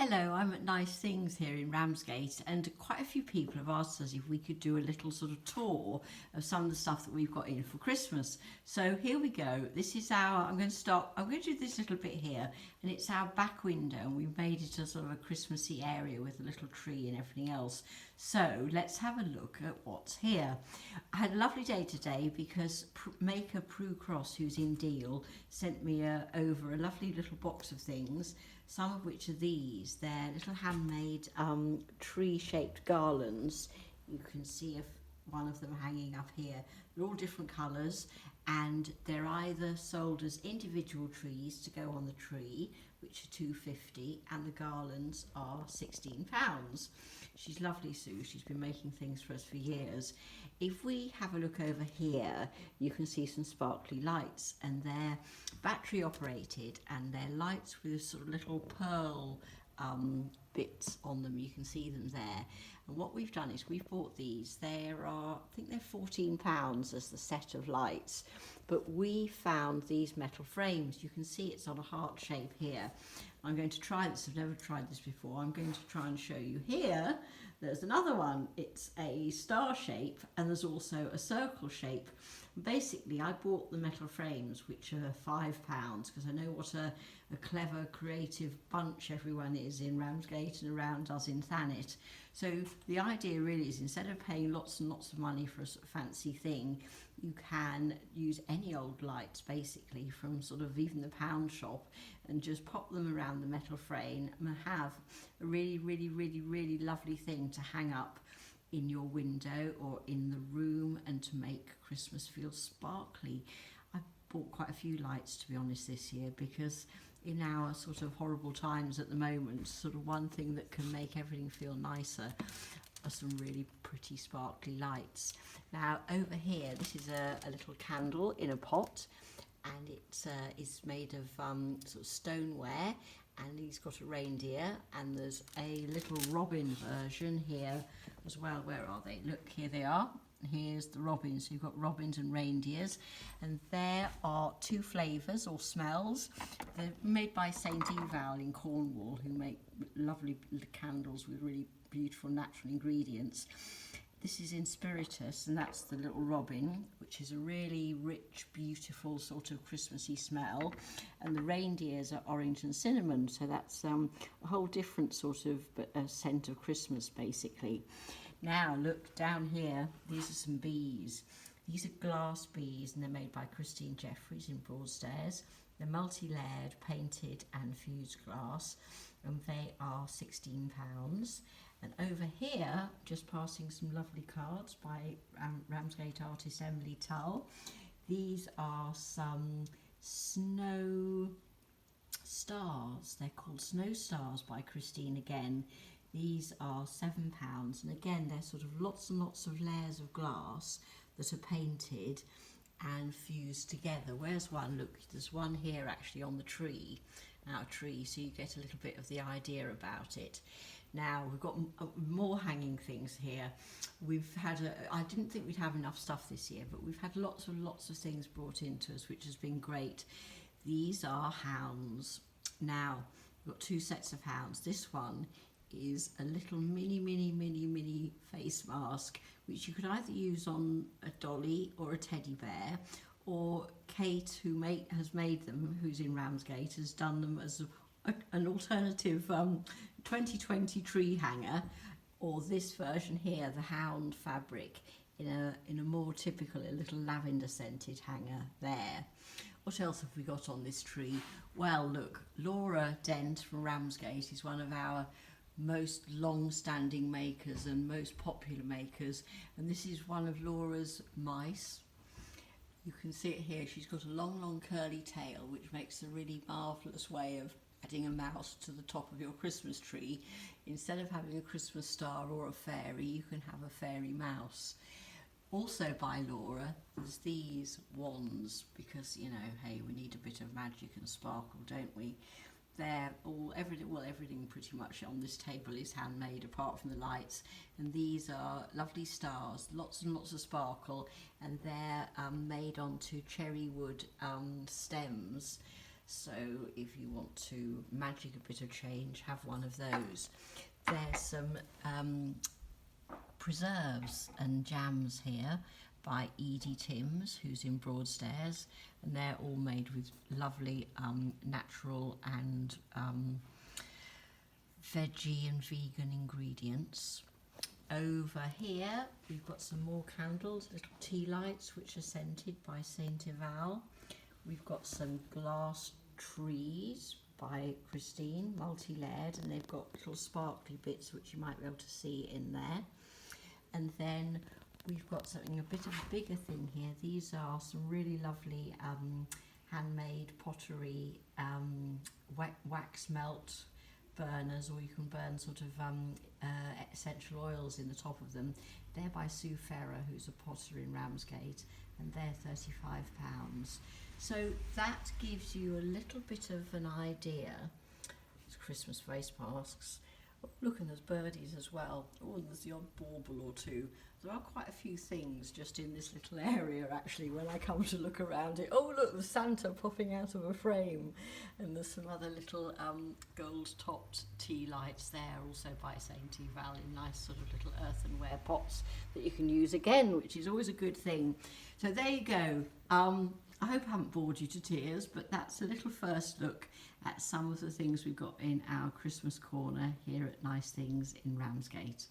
Hello, I'm at Nice Things here in Ramsgate, and quite a few people have asked us if we could do a little sort of tour of some of the stuff that we've got in for Christmas. So here we go. This is I'm going to do this little bit here, and it's our back window, and we've made it a sort of a Christmassy area with a little tree and everything else. So let's have a look at what's here. I had a lovely day today because Maker Prue Cross, who's in Deal, sent me over a lovely little box of things, some of which are these. They're little handmade tree-shaped garlands. You can see one of them hanging up here. They're all different colours, and they're either sold as individual trees to go on the tree, which are £2.50, and the garlands are £16. She's lovely, Sue. She's been making things for us for years. If we have a look over here, you can see some sparkly lights, and they're battery operated, and they're lights with sort of little pearl bits on them. You can see them there. And what we've done is we've bought these. I think they're £14 as the set of lights, but we found these metal frames. You can see it's on a heart shape here. I'm going to try this. I've never tried this before. I'm going to try and show you here. There's another one. It's a star shape, and there's also a circle shape. Basically, I bought the metal frames, which are £5, because I know what a clever, creative bunch everyone is in Ramsgate and around us in Thanet. So the idea really is, instead of paying lots and lots of money for a sort of fancy thing, you can use any old lights, basically, from sort of even the pound shop, and just pop them around the metal frame and have a really, really, really, really lovely thing to hang up in your window or in the room, and to make Christmas feel sparkly. I bought quite a few lights, to be honest, this year, because in our sort of horrible times at the moment, sort of one thing that can make everything feel nicer are some really pretty sparkly lights. Now over here, this is a little candle in a pot, and it is made of sort of stoneware, and he's got a reindeer, and there's a little robin version here as well. Where are they? Look, here they are. Here's the robins. So you've got robins and reindeers, and there are two flavours or smells. They're made by St. Eval in Cornwall, who make lovely candles with really beautiful natural ingredients. This is Inspiritus, and that's the little robin, which is a really rich, beautiful sort of Christmassy smell. And the reindeers are orange and cinnamon, so that's a whole different sort of scent of Christmas, basically. Now look down here, these are some bees. These are glass bees, and they're made by Christine Jeffries in Broadstairs. They're multi-layered, painted and fused glass, and they are £16. And over here, just passing some lovely cards by Ramsgate artist Emily Tull. These are some snow stars. They're called Snow Stars by Christine again. These are £7, and again they're sort of lots and lots of layers of glass that are painted and fused together. Where's one? Look, there's one here actually on the tree, our tree, so you get a little bit of the idea about it. Now we've got more hanging things here. We've had I didn't think we'd have enough stuff this year, but we've had lots of things brought into us, which has been great. These are hounds. Now we've got two sets of hounds. This one is a little mini face mask, which you could either use on a dolly or a teddy bear, or Kate, who has made them, who's in Ramsgate, has done them as an alternative 2020 tree hanger, or this version here, the hound fabric, in a more typical, a little lavender scented hanger there. What else have we got on this tree? Well, look, Laura Dent from Ramsgate is one of our most long-standing makers and most popular makers, and this is one of Laura's mice. You can see it here. She's got a long curly tail, which makes a really marvellous way of adding a mouse to the top of your Christmas tree. Instead of having a Christmas star or a fairy, you can have a fairy mouse. Also by Laura, there's these wands, because, you know, hey, we need a bit of magic and sparkle, don't we? They're everything pretty much on this table is handmade apart from the lights, and these are lovely stars, lots and lots of sparkle, and they're made onto cherry wood stems. So if you want to magic a bit of change, have one of those. There's some preserves and jams here by Edie Timms, who's in Broadstairs, and they're all made with lovely natural and veggie and vegan ingredients. Over here we've got some more candles, little tea lights which are scented by Saint Ival. We've got some glass trees by Christine, multi-layered, and they've got little sparkly bits which you might be able to see in there. And then we've got something a bit of a bigger thing here. These are some really lovely handmade pottery wax melt burners, or you can burn sort of essential oils in the top of them. They're by Sue Ferrer, who's a potter in Ramsgate, and they're £35. So that gives you a little bit of an idea. It's Christmas face masks. Oh, look, and there's birdies as well. Oh, and there's the odd bauble or two. There are quite a few things just in this little area, actually, when I come to look around it. Oh, look, there's Santa popping out of a frame. And there's some other little gold-topped tea lights there, also by St. Ival, in nice sort of little earthenware pots that you can use again, which is always a good thing. So there you go. I hope I haven't bored you to tears, but that's a little first look at some of the things we've got in our Christmas corner here at Nice Things in Ramsgate.